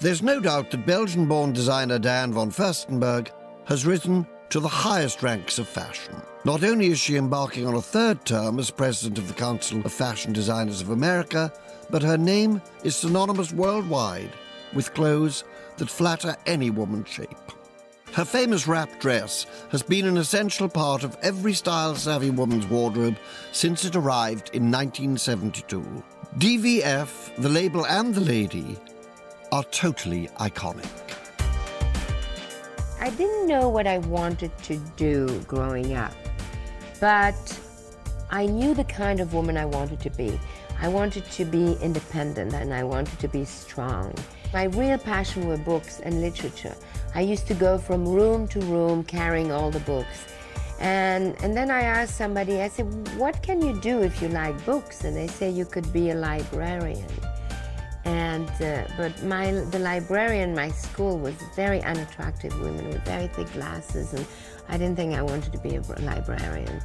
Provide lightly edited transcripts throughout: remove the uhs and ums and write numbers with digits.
There's no doubt that Belgian-born designer Diane Von Furstenberg has risen to the highest ranks of fashion. Not only is she embarking on a third term as president of the Council of Fashion Designers of America, but her name is synonymous worldwide with clothes that flatter any woman's shape. Her famous wrap dress has been an essential part of every style-savvy woman's wardrobe since it arrived in 1972. DVF, the label and the lady, are totally iconic. I didn't know what I wanted to do growing up, but I knew the kind of woman I wanted to be. I wanted to be independent and I wanted to be strong. My real passion were books and literature. I used to go from room to room carrying all the books. And then I asked somebody, I said, what can you do if you like books? And they say you could be a librarian. But the librarian in my school was very unattractive women with very thick glasses, and I didn't think I wanted to be a librarian.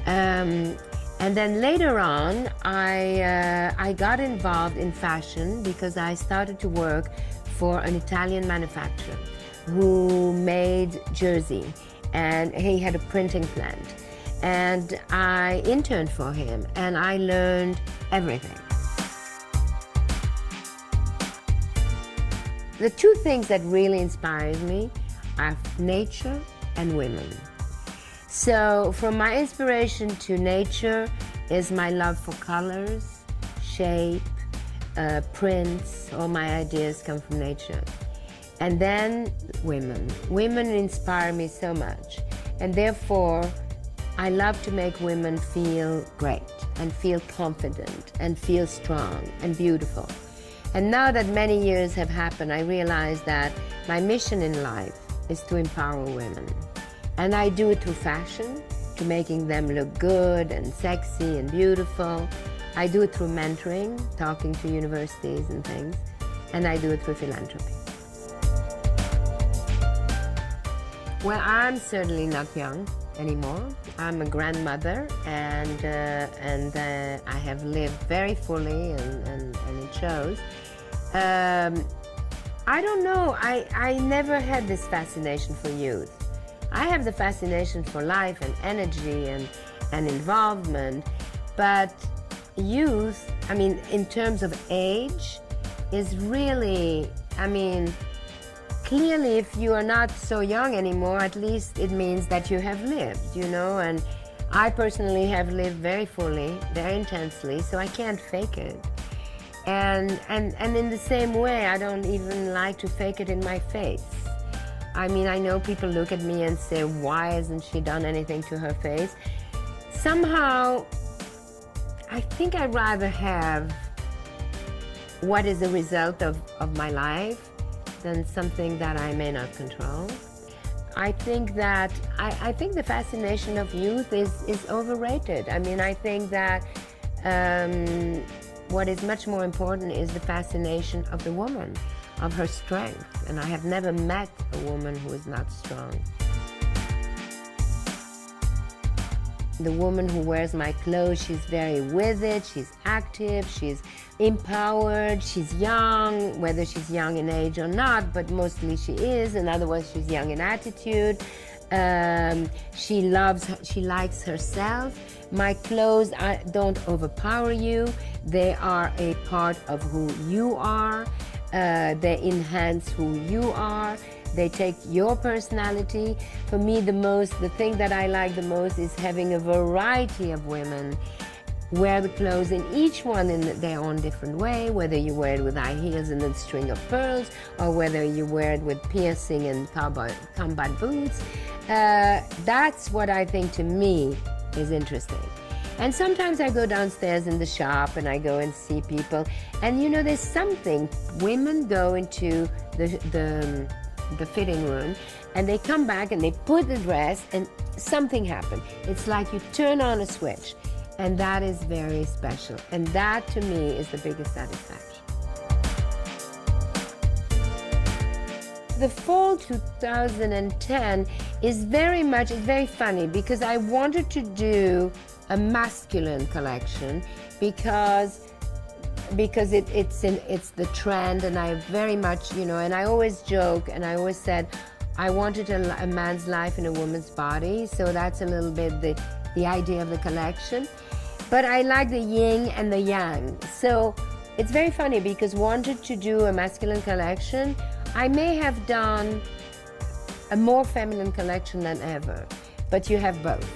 And then later on, I got involved in fashion because I started to work for an Italian manufacturer who made jersey, and he had a printing plant. And I interned for him, and I learned everything. The two things that really inspire me are nature and women. So from my inspiration to nature is my love for colors, shape, prints. All my ideas come from nature. And then women. Women inspire me so much. And therefore, I love to make women feel great and feel confident and feel strong and beautiful. And now that many years have happened, I realize that my mission in life is to empower women. And I do it through fashion, to making them look good and sexy and beautiful. I do it through mentoring, talking to universities and things. And I do it through philanthropy. Well, I'm certainly not young anymore. I'm a grandmother, and I have lived very fully, and it shows. I don't know, I never had this fascination for youth. I have the fascination for life and energy and involvement, but youth, I mean, in terms of age, is really, I mean, clearly, if you are not so young anymore, at least it means that you have lived, you know, and I personally have lived very fully, very intensely, so I can't fake it. And in the same way, I don't even like to fake it in my face. I mean, I know people look at me and say, why hasn't she done anything to her face? Somehow, I think I'd rather have what is the result of my life than something that I may not control. I think that, I think the fascination of youth is overrated. I mean, I think that what is much more important is the fascination of the woman, of her strength. And I have never met a woman who is not strong. The woman who wears my clothes, she's very with it, she's active, she's empowered, she's young, whether she's young in age or not, but mostly she is. In other words, she's young in attitude. She likes herself. My clothes don't overpower you. They are a part of who you are. They enhance who you are. They take your personality. For me, the thing that I like the most is having a variety of women wear the clothes, in each one in their own different way, whether you wear it with high heels and a string of pearls, or whether you wear it with piercing and combat boots. That's what I think, to me, is interesting. And sometimes I go downstairs in the shop and I go and see people, and you know, there's something. Women go into the fitting room and they come back and they put the dress and something happened. It's like you turn on a switch, and that is very special. And that, to me, is the biggest satisfaction. The fall 2010 is it's very funny because I wanted to do a masculine collection because because it's the trend, and I very much, and I always joke, and I always said, I wanted a man's life in a woman's body, so that's a little bit the idea of the collection. But I like the yin and the yang. So it's very funny because wanted to do a masculine collection, I may have done a more feminine collection than ever, but you have both,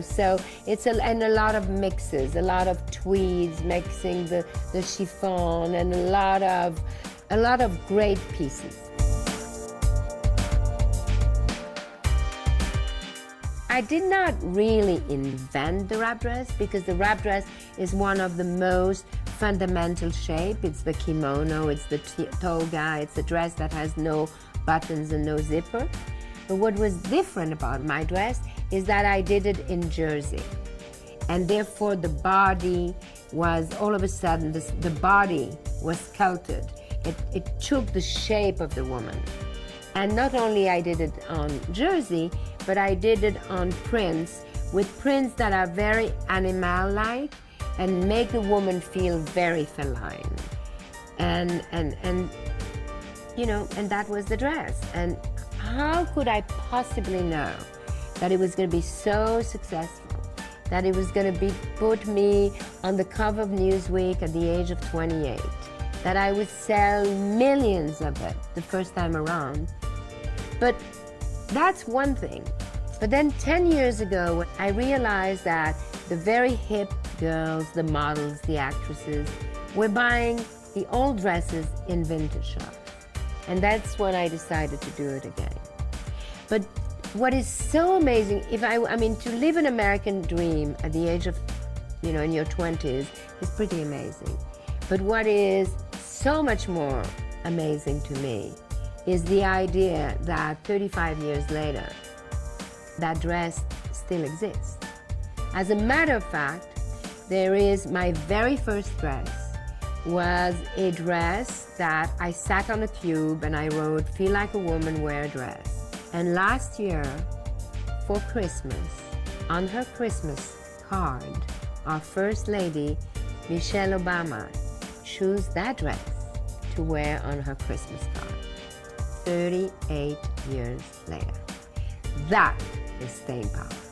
So it's and a lot of mixes, a lot of tweeds, mixing the chiffon, and a lot of great pieces. I did not really invent the wrap dress because the wrap dress is one of the most fundamental shape. It's the kimono, it's the toga, it's the dress that has no buttons and no zipper. But what was different about my dress is that I did it in jersey. And therefore the body was, all of a sudden, the body was sculpted. It took the shape of the woman. And not only I did it on jersey, but I did it on prints, with prints that are very animal-like and make the woman feel very feline. And that was the dress. And how could I possibly know that it was going to be so successful, that it was going to put me on the cover of Newsweek at the age of 28, that I would sell millions of it the first time around? But that's one thing. But then 10 years ago, I realized that the very hip girls, the models, the actresses, were buying the old dresses in vintage shops. And that's when I decided to do it again. But what is so amazing, to live an American dream at the age of, in your 20s is pretty amazing. But what is so much more amazing to me is the idea that 35 years later, that dress still exists. As a matter of fact, there is my very first dress was a dress that I sat on a cube and I wrote, "Feel like a woman, wear a dress." And last year, for Christmas, on her Christmas card, our First Lady, Michelle Obama, chose that dress to wear on her Christmas card. 38 years later. That is staying power.